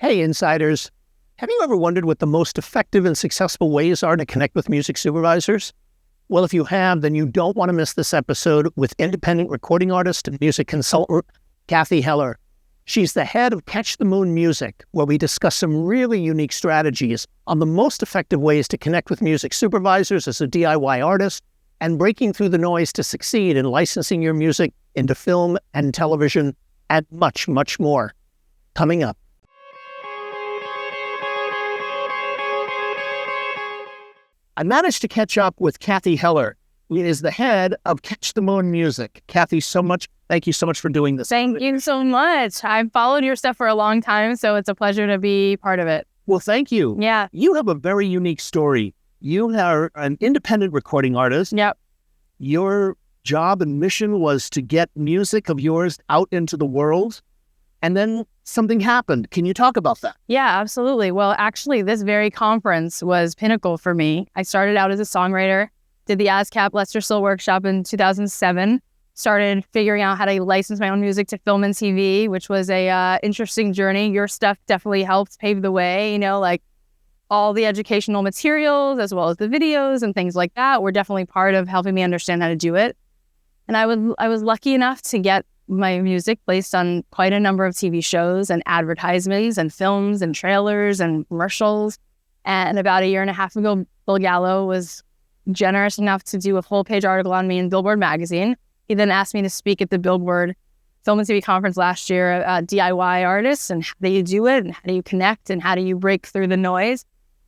Hey, insiders. Have you ever wondered what the most effective and successful ways are to connect with music supervisors? Well, if you have, then you don't want to miss this episode with independent recording artist and music consultant, Cathy Heller. She's the head of Catch the Moon Music, where we discuss some really unique strategies on the most effective ways to connect with music supervisors as a DIY artist and breaking through the noise to succeed in licensing your music into film and television and much, much more. Coming up. I managed to catch up with Cathy Heller, who is the head of Catch the Moon Music. Cathy, thank you so much for doing this. Thank you so much. I've followed your stuff for a long time, so it's a pleasure to be part of it. Well, thank you. Yeah. You have a very unique story. You are an independent recording artist. Yep. Your job and mission was to get music of yours out into the world, and then something happened. Can you talk about that? Yeah, absolutely. Well, actually, this very conference was pinnacle for me. I started out as a songwriter, did the ASCAP Lester Still Workshop in 2007, started figuring out how to license my own music to film and TV, which was a interesting journey. Your stuff definitely helped pave the way, like all the educational materials as well as the videos and things like that were definitely part of helping me understand how to do it. And I was lucky enough to get my music placed on quite a number of TV shows and advertisements and films and trailers and commercials. And about a year and a half ago, Bill Gallo was generous enough to do a full-page article on me in Billboard magazine. He then asked me to speak at the Billboard Film and TV conference last year about DIY artists and how do you do it and how do you connect and how do you break through the noise.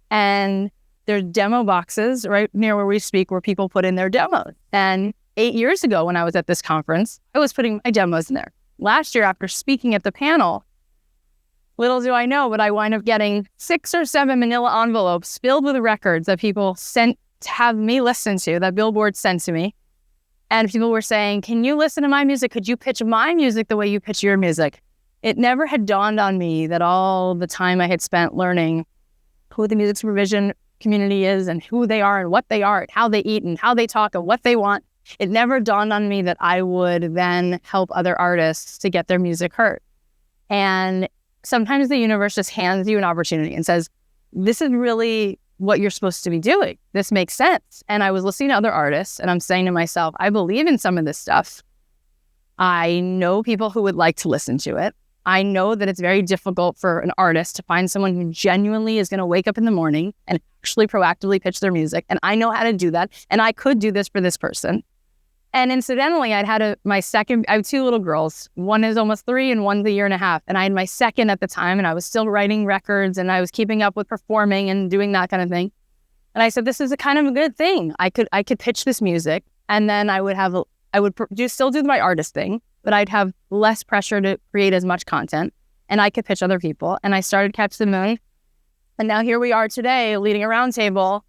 And there's demo boxes right near where we speak where people put in their demos. And 8 years ago when I was at this conference, I was putting my demos in there. Last year, after speaking at the panel, little do I know, but I wind up getting 6 or 7 manila envelopes filled with records that people sent to have me listen to, that Billboard sent to me. And people were saying, can you listen to my music? Could you pitch my music the way you pitch your music? It never had dawned on me that all the time I had spent learning who the music supervision community is and who they are and what they are and how they eat and how they talk and what they want. It never dawned on me that I would then help other artists to get their music heard. And sometimes the universe just hands you an opportunity and says, this is really what you're supposed to be doing. This makes sense. And I was listening to other artists and I'm saying to myself, I believe in some of this stuff. I know people who would like to listen to it. I know that it's very difficult for an artist to find someone who genuinely is going to wake up in the morning and actually proactively pitch their music. And I know how to do that. And I could do this for this person. And incidentally, I have 2 little girls. One is almost 3 and one's a year and a half. And I had my second at the time and I was still writing records and I was keeping up with performing and doing that kind of thing. And I said, this is a kind of a good thing. I could pitch this music and then I would still do my artist thing, but I'd have less pressure to create as much content and I could pitch other people. And I started Catch the Moon. And now here we are today leading a roundtable,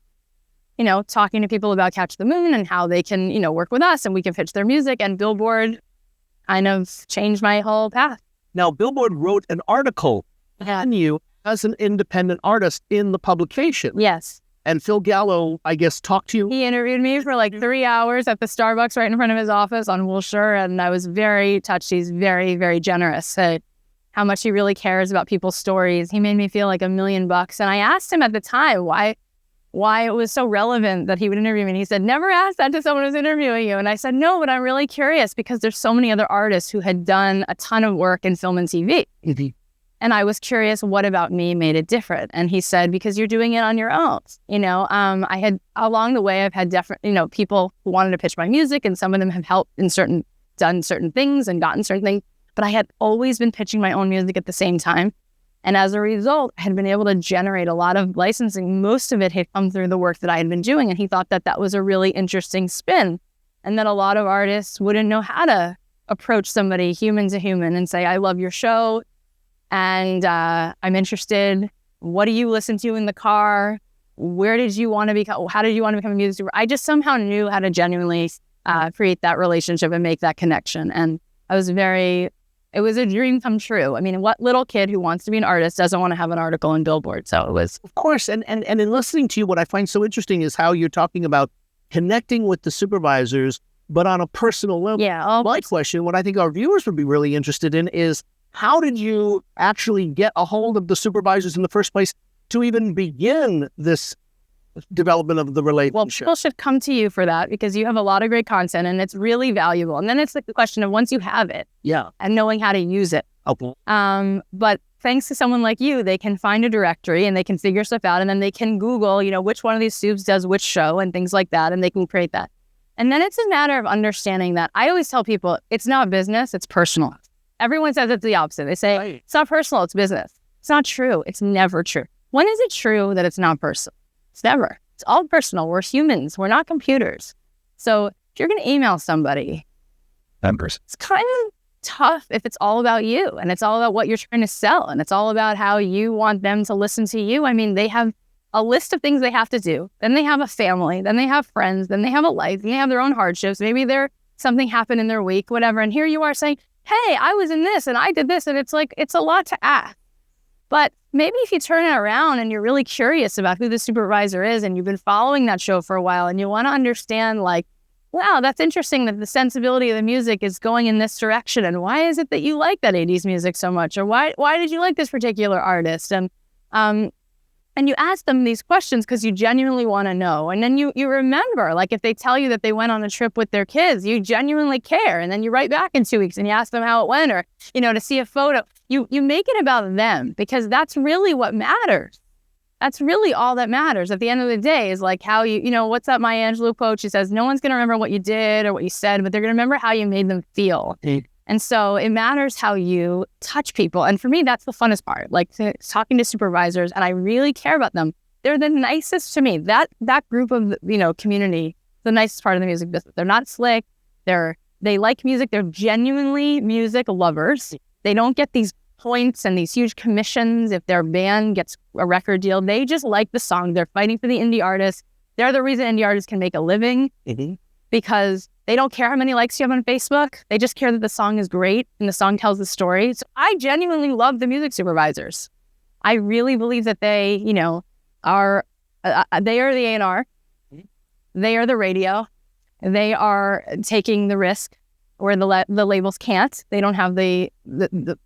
talking to people about Catch the Moon and how they can, work with us and we can pitch their music. And Billboard kind of changed my whole path. Now, Billboard wrote an article on you as an independent artist in the publication. Yes. And Phil Gallo, I guess, talked to you. He interviewed me for like 3 hours at the Starbucks right in front of his office on Wilshire. And I was very touched. He's very, very generous. Said how much he really cares about people's stories. He made me feel like $1 million. And I asked him at the time why it was so relevant that he would interview me. And he said, never ask that to someone who's interviewing you. And I said, no, but I'm really curious because there's so many other artists who had done a ton of work in film and TV. Mm-hmm. And I was curious what about me made it different. And he said, because you're doing it on your own. Along the way, I've had different, people who wanted to pitch my music and some of them have helped done certain things and gotten certain things. But I had always been pitching my own music at the same time. And as a result, I had been able to generate a lot of licensing. Most of it had come through the work that I had been doing. And he thought that that was a really interesting spin. And that a lot of artists wouldn't know how to approach somebody human to human and say, I love your show. And I'm interested. What do you listen to in the car? How did you want to become a music supervisor? I just somehow knew how to genuinely create that relationship and make that connection. And it was a dream come true. I mean, what little kid who wants to be an artist doesn't want to have an article in Billboard? So it was. Of course. And in listening to you, what I find so interesting is how you're talking about connecting with the supervisors, but on a personal level. Yeah. My question, what I think our viewers would be really interested in is how did you actually get a hold of the supervisors in the first place to even begin this development of the relationship? Well, people should come to you for that because you have a lot of great content and it's really valuable. And then it's like the question of once you have it, and knowing how to use it. Okay. But thanks to someone like you, they can find a directory and they can figure stuff out, and then they can Google, which one of these soups does which show and things like that, and they can create that. And then it's a matter of understanding that I always tell people it's not business, it's personal. Everyone says it's the opposite. They say it's not personal, it's business. It's not true. It's never true. When is it true that it's not personal? It's never. It's all personal. We're humans. We're not computers. So if you're going to email somebody, it's kind of tough if it's all about you and it's all about what you're trying to sell and it's all about how you want them to listen to you. I mean, they have a list of things they have to do. Then they have a family. Then they have friends. Then they have a life. Then they have their own hardships. Maybe something happened in their week, whatever. And here you are saying, hey, I was in this and I did this. And it's like, it's a lot to ask. But maybe if you turn it around and you're really curious about who the supervisor is and you've been following that show for a while and you want to understand, like, wow, that's interesting that the sensibility of the music is going in this direction. And why is it that you like that 80s music so much? Or why did you like this particular artist? And you ask them these questions because you genuinely want to know. And then you remember, like if they tell you that they went on a trip with their kids, you genuinely care. And then you write back in 2 weeks and you ask them how it went or, to see a photo. You make it about them because that's really what matters. That's really all that matters at the end of the day is like how what's that Maya Angelou quote? She says, no one's going to remember what you did or what you said, but they're going to remember how you made them feel. Mm. And so it matters how you touch people. And for me, that's the funnest part, like talking to supervisors, and I really care about them. They're the nicest to me. That group of, community, the nicest part of the music business. They're not slick. They like music. They're genuinely music lovers. They don't get these points and these huge commissions if their band gets a record deal. They just like the song. They're fighting for the indie artists. They're the reason indie artists can make a living because they don't care how many likes you have on Facebook. They just care that the song is great and the song tells the story. So I genuinely love the music supervisors. I really believe that they, are they are the A&R. They are the radio. They are taking the risk where the labels can't. They don't have the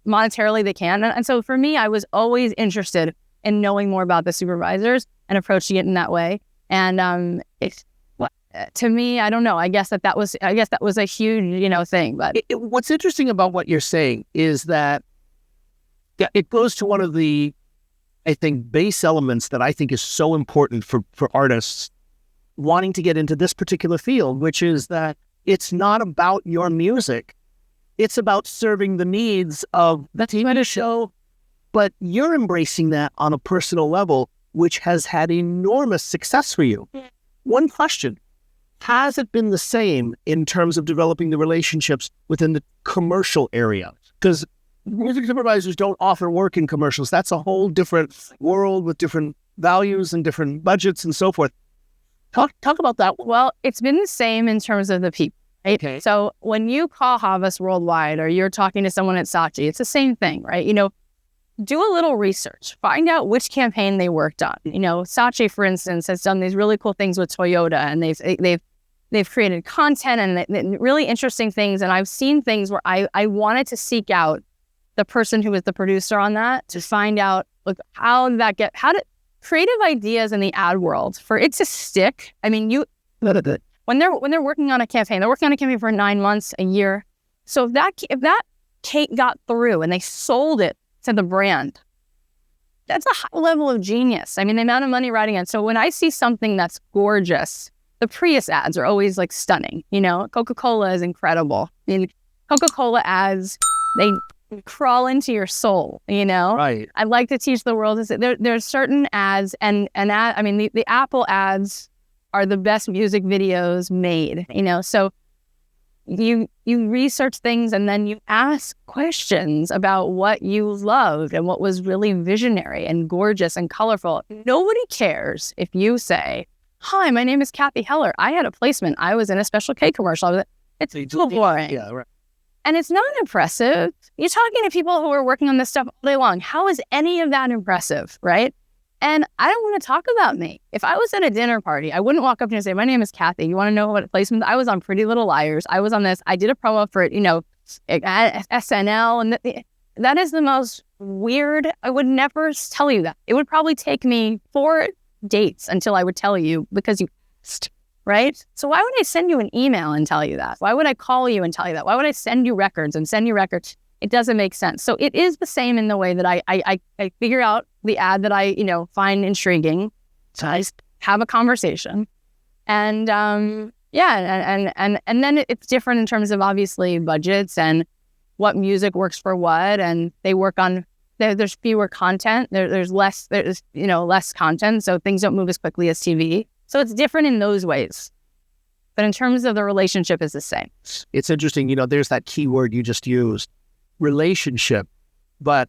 monetarily they can. And so for me, I was always interested in knowing more about the supervisors and approaching it in that way. And to me, I don't know. I guess that was a huge, thing. But what's interesting about what you're saying is that it goes to one of the, I think, base elements that I think is so important for artists wanting to get into this particular field, which is that it's not about your music. It's about serving the needs of the TV show, but you're embracing that on a personal level, which has had enormous success for you. One question, has it been the same in terms of developing the relationships within the commercial area? Because music supervisors don't often work in commercials. That's a whole different world with different values and different budgets and so forth. Talk about that. Well, it's been the same in terms of the people, right? Okay. So when you call Havas Worldwide or you're talking to someone at Saatchi, it's the same thing, right? Do a little research. Find out which campaign they worked on. Saatchi, for instance, has done these really cool things with Toyota, and they've created content and really interesting things. And I've seen things where I wanted to seek out the person who was the producer on that to find out how did creative ideas in the ad world for it to stick. I mean, when they're working on a campaign, they're working on a campaign for 9 months, a year. So if that cake got through and they sold it to the brand, that's a high level of genius. I mean, the amount of money riding on. So when I see something that's gorgeous, the Prius ads are always like stunning. Coca-Cola is incredible. I mean, Coca-Cola ads, they crawl into your soul, Right. I like to teach the world there's certain ads and the Apple ads are the best music videos made, so you research things and then you ask questions about what you loved and what was really visionary and gorgeous and colorful. Nobody cares if you say, hi, my name is Cathy Heller. I had a placement. I was in a Special K commercial. It's so boring. Yeah, right. And it's not impressive. You're talking to people who are working on this stuff all day long. How is any of that impressive, right? And I don't want to talk about me. If I was at a dinner party, I wouldn't walk up to you and say, my name is Cathy. You want to know what placement? I was on Pretty Little Liars. I was on this. I did a promo for it, SNL. And that is the most weird. I would never tell you that. It would probably take me 4 dates until I would tell you because you asked, right? So why would I send you an email and tell you that? Why would I call you and tell you that? Why would I send you records and send you records? It doesn't make sense. So it is the same in the way that I figure out the ad that I, find intriguing. So I have a conversation. And and then it's different in terms of obviously budgets and what music works for what, and they work on, there's fewer content, there's less content, so things don't move as quickly as TV. So it's different in those ways. But in terms of the relationship is the same. It's interesting, there's that key word you just used, relationship, but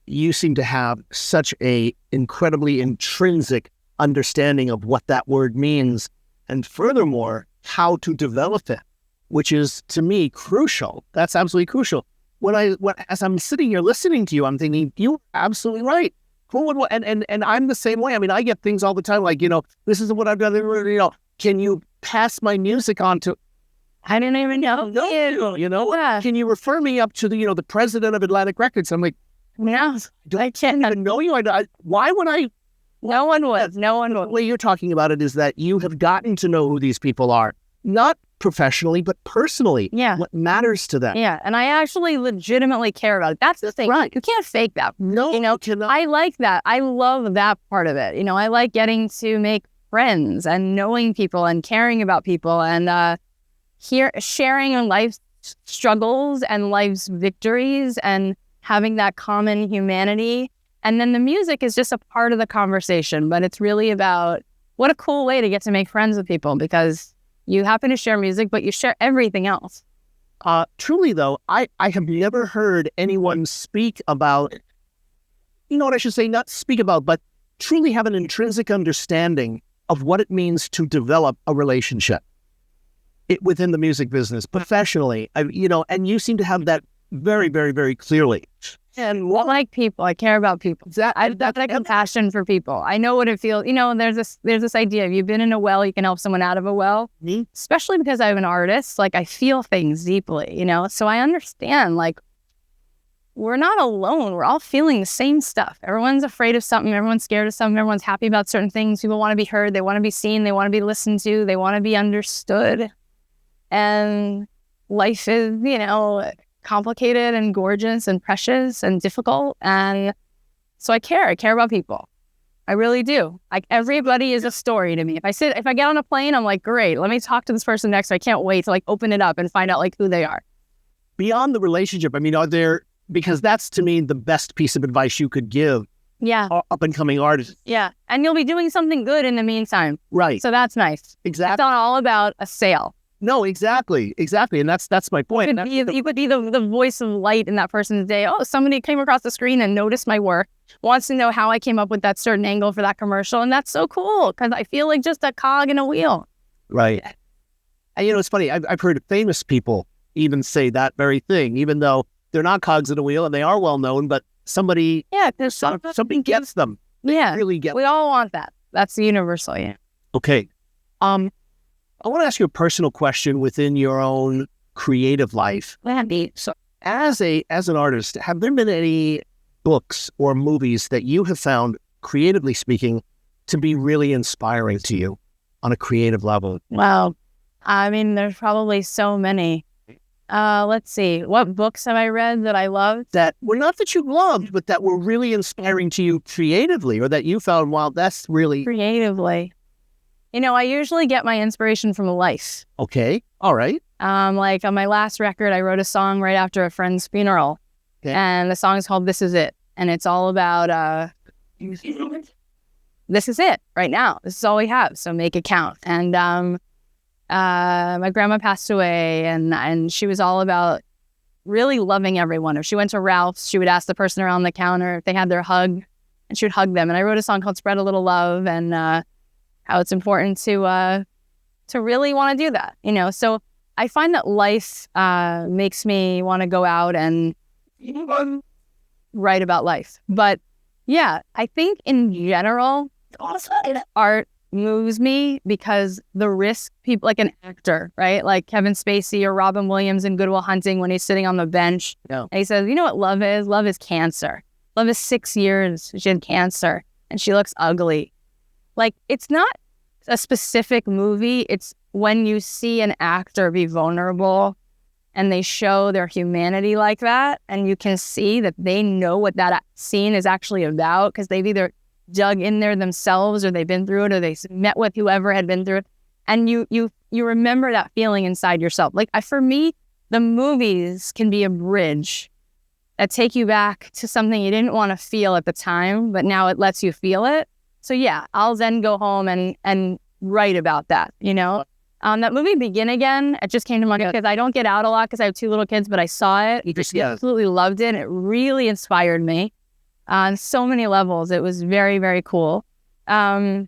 you seem to have such a incredibly intrinsic understanding of what that word means, and furthermore, how to develop it, which is, to me, crucial. That's absolutely crucial. As I'm sitting here listening to you, I'm thinking, you're absolutely right. And I'm the same way. I mean, I get things all the time like, this is what I've done. Can you pass my music on to? I didn't even know. No, Yeah. Can you refer me up to the president of Atlantic Records? I'm like, yeah, I can't even know you. Why would I? No one would. The way you're talking about it is that you have gotten to know who these people are, not professionally, but personally. Yeah. What matters to them. Yeah. And I actually legitimately care about it. That's the thing. Right. You can't fake that. No, you cannot. I like that. I love that part of it. I like getting to make friends and knowing people and caring about people and sharing on life's struggles and life's victories and having that common humanity. And then the music is just a part of the conversation, but it's really about what a cool way to get to make friends with people because you happen to share music, but you share everything else. Truly, though, I have never heard anyone speak about, what I should say, not speak about, but truly have an intrinsic understanding of what it means to develop a relationship within the music business, professionally, and you seem to have that very, very, very clearly. And I like people. I care about people. I've got a compassion for people. I know what it feels. There's this idea. If you've been in a well, you can help someone out of a well. Mm-hmm. Especially because I'm an artist. Like I feel things deeply. So I understand. Like we're not alone. We're all feeling the same stuff. Everyone's afraid of something. Everyone's scared of something. Everyone's happy about certain things. People want to be heard. They want to be seen. They want to be listened to. They want to be understood. And life is, complicated and gorgeous and precious and difficult. And so I care about people. I really do. Like everybody is a story to me. If I get on a plane, I'm like, great, let me talk to this person next. I can't wait to open it up and find out who they are. Beyond the relationship, because that's to me the best piece of advice you could give. Yeah. Up and coming artists. Yeah. And you'll be doing something good in the meantime. Right. So that's nice. Exactly. It's not all about a sale. No, exactly. And that's my point. You could be the voice of light in that person's day. Oh, somebody came across the screen and noticed my work, wants to know how I came up with that certain angle for that commercial. And that's so cool because I feel like just a cog in a wheel. Right. And it's funny. I've heard famous people even say that very thing, even though they're not cogs in a wheel and they are well known, but somebody gets them. Yeah. Really get. We all want that. That's the universal. Yeah. Okay. I want to ask you a personal question within your own creative life. So as an artist, have there been any books or movies that you have found, creatively speaking, to be really inspiring to you on a creative level? Wow. I mean, there's probably so many. Let's see. What books have I read that I loved? That were not that you loved, but that were really inspiring to you creatively, or that you found, wow, that's really... Creatively. I usually get my inspiration from life. Okay. All right. Like on my last record, I wrote a song right after a friend's funeral. Okay. And the song is called This Is It. And it's all about, this is it right now. This is all we have. So make it count. And my grandma passed away and she was all about really loving everyone. If she went to Ralph's, she would ask the person around the counter if they had their hug and she would hug them. And I wrote a song called Spread a Little Love and, how it's important to really want to do that, So I find that life makes me want to go out and write about life. But yeah, I think in general, art moves me because the risk people, like an actor, right? Like Kevin Spacey or Robin Williams in Good Will Hunting, when he's sitting on the bench, and he says, you know what love is? Love is cancer. Love is 6 years. She had cancer and she looks ugly. Like, it's not a specific movie. It's when you see an actor be vulnerable and they show their humanity like that, and you can see that they know what that scene is actually about because they've either dug in there themselves or they've been through it or they met with whoever had been through it. And you remember that feeling inside yourself. Like, for me, the movies can be a bridge that take you back to something you didn't want to feel at the time, but now it lets you feel it. So yeah, I'll then go home and write about that, you know? That movie Begin Again, it just came to mind because I don't get out a lot because I have 2 little kids, but I saw it. Absolutely loved it. It really inspired me on so many levels. It was very, very cool. And,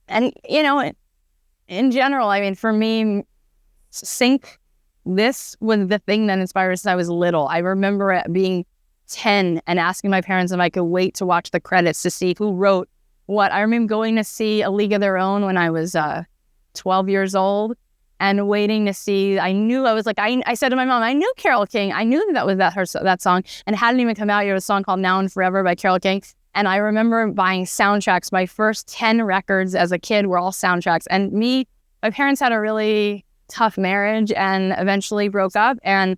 you know, in general, I mean, for me, this was the thing that inspired since I was little. I remember it being 10 and asking my parents if I could wait to watch the credits to see who wrote what. I remember going to see A League of Their Own when I was 12 years old and waiting to see. I said to my mom, I knew Carole King. I knew that was that song, and it hadn't even come out yet. It was a song called Now and Forever by Carole King. And I remember buying soundtracks. My first 10 records as a kid were all soundtracks. And my parents had a really tough marriage and eventually broke up, and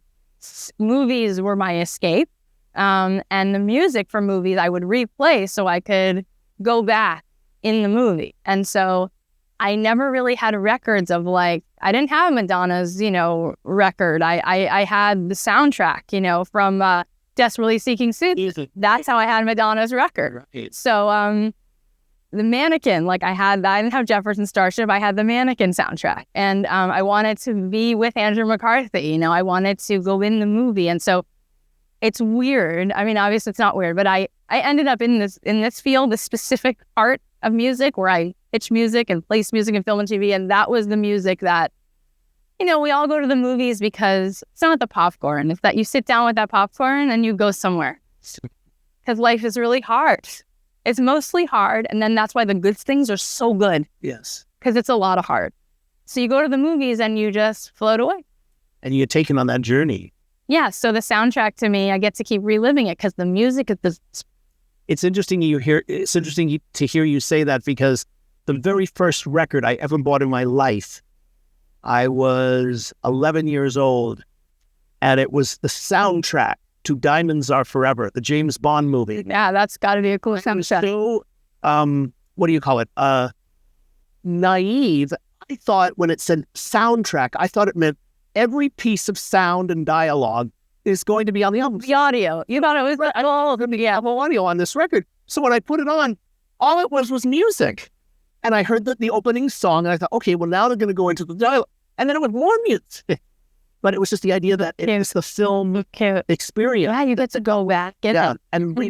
movies were my escape. And the music for movies I would replay so I could go back in the movie. And so I never really had records of, like, I didn't have Madonna's, you know, record. I had the soundtrack, you know, from Desperately Seeking Suits. That's how I had Madonna's record. Right. So the Mannequin, like I didn't have Jefferson Starship. I had the Mannequin soundtrack. And I wanted to be with Andrew McCarthy. You know, I wanted to go in the movie. And so it's weird. I mean, obviously it's not weird, but I ended up in this field, this specific part of music where I pitch music and place music in film and TV. And that was the music that, you know, we all go to the movies because it's not the popcorn. It's that you sit down with that popcorn and you go somewhere. Because life is really hard. It's mostly hard. And then that's why the good things are so good. Yes. Because it's a lot of hard. So you go to the movies and you just float away. And you're taken on that journey. Yeah. So the soundtrack, to me, I get to keep reliving it because the music is the... It's interesting to hear you say that, because the very first record I ever bought in my life, I was 11 years old, and it was the soundtrack to Diamonds Are Forever, the James Bond movie. Yeah, that's got to be a cool soundtrack. So, what do you call it? Naive. I thought when it said soundtrack, I thought it meant every piece of sound and dialogue is going to be on the album. The audio. You thought it was all going to be audio on this record. So when I put it on, all it was music. And I heard the opening song, and I thought, okay, well, now they're going to go into the dialogue. And then it was more music. But it was just the idea that it was the film experience. Yeah, you get to go back. And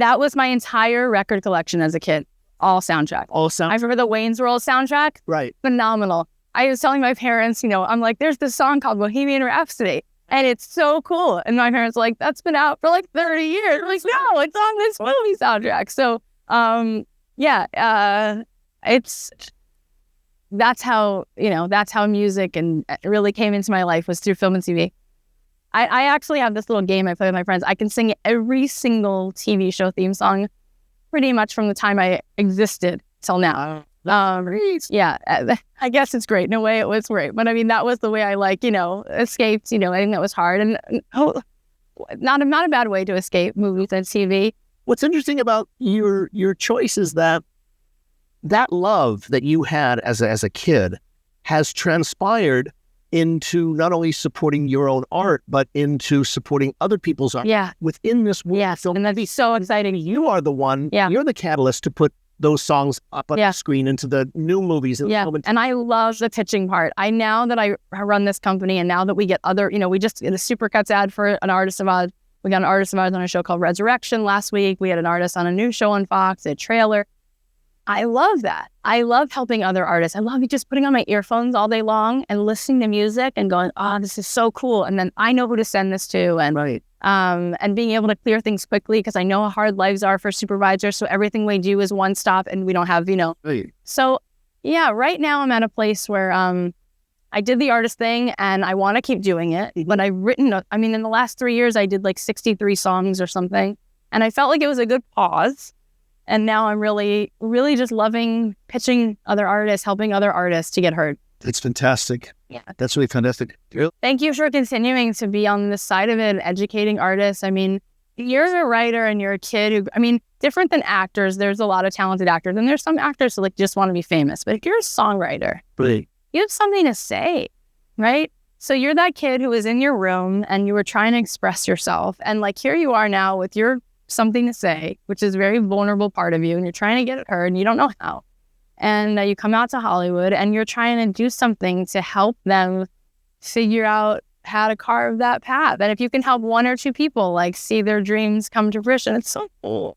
that was my entire record collection as a kid. All soundtrack. I remember the Wayne's World soundtrack. Right. Phenomenal. I was telling my parents, you know, I'm like, there's this song called Bohemian Rhapsody. And it's so cool. And my parents were like, that's been out for like 30 years. I'm like, no, it's on this movie soundtrack. So, that's how music and really came into my life, was through film and TV. I actually have this little game I play with my friends. I can sing every single TV show theme song pretty much from the time I existed till now. I guess it's great. In a way, it was great. But I mean, that was the way I escaped, anything that was hard. And not a bad way to escape movies and TV. What's interesting about your choice is that love that you had as a kid has transpired into not only supporting your own art, but into supporting other people's art within this world. Yes, and that'd be so exciting. You are the one, you're the catalyst to put those songs up on the screen into the new movies. And I love the pitching part. Now that I run this company, and now that we get other, we just did a Supercuts ad for an artist of ours. We got an artist of ours on a show called Resurrection last week. We had an artist on a new show on Fox, a trailer. I love that. I love helping other artists. I love just putting on my earphones all day long and listening to music and going, oh, this is so cool. And then I know who to send this to. And being able to clear things quickly, because I know how hard lives are for supervisors. So everything we do is one stop, and we don't have, Right. So, Yeah, right now I'm at a place where I did the artist thing and I want to keep doing it. But I've written, in the last 3 years, I did like 63 songs or something. And I felt like it was a good pause. And now I'm really, really just loving pitching other artists, helping other artists to get heard. It's fantastic. Yeah. That's really fantastic. Thank you for continuing to be on this side of it and educating artists. I mean, you're a writer and you're a kid who, different than actors, there's a lot of talented actors. And there's some actors who like just want to be famous. But if you're a songwriter, Really? you have something to say, right? So you're that kid who was in your room and you were trying to express yourself. And like, here you are now with your something to say, which is a very vulnerable part of you. And you're trying to get it heard and you don't know how. And you come out to Hollywood and you're trying to do something to help them figure out how to carve that path. And if you can help one or two people like see their dreams come to fruition, it's so cool,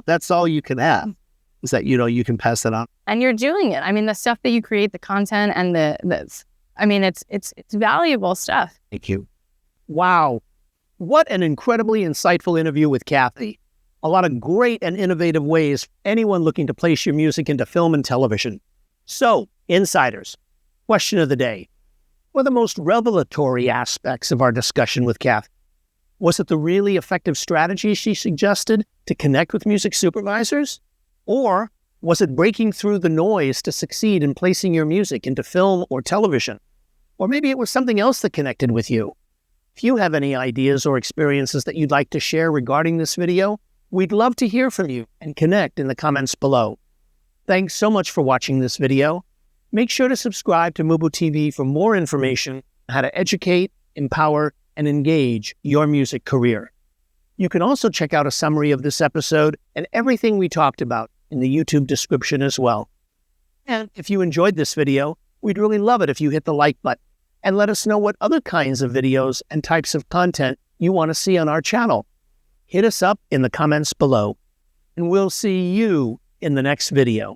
That's all you can have, is that, you can pass that on. And you're doing it. The stuff that you create, the content and it's valuable stuff. Thank you. Wow. What an incredibly insightful interview with Cathy. A lot of great and innovative ways for anyone looking to place your music into film and television. So, insiders, question of the day. What are the most revelatory aspects of our discussion with Cathy? Was it the really effective strategy she suggested to connect with music supervisors? Or was it breaking through the noise to succeed in placing your music into film or television? Or maybe it was something else that connected with you. If you have any ideas or experiences that you'd like to share regarding this video, we'd love to hear from you and connect in the comments below. Thanks so much for watching this video. Make sure to subscribe to MUBUTV for more information on how to educate, empower, and engage your music career. You can also check out a summary of this episode and everything we talked about in the YouTube description as well. And if you enjoyed this video, we'd really love it if you hit the like button and let us know what other kinds of videos and types of content you want to see on our channel. Hit us up in the comments below, and we'll see you in the next video.